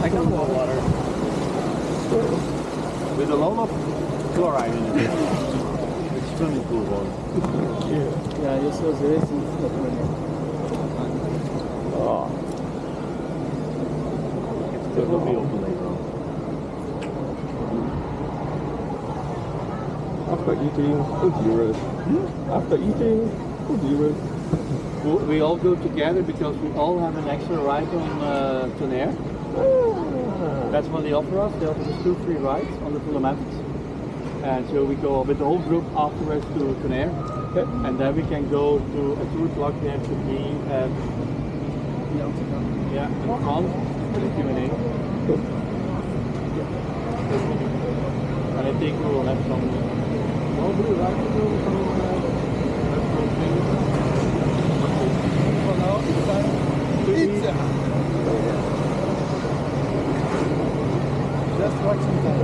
I can pour water. With a lot of chloride in it. Extremely cool water. Ja, eu sou esse Oh. It will be open later on. After eating, €1. After eating, €1. We all go together because we all have an extra ride on Tonnerre. That's what they offer us. They offer us 2 free rides on the temáticos. And so we go with the whole group afterwards to Tonnerre. Okay. And then we can go to a tour block there to be at in France for the Q&A. And I think we will have some Pizza! Just watching that.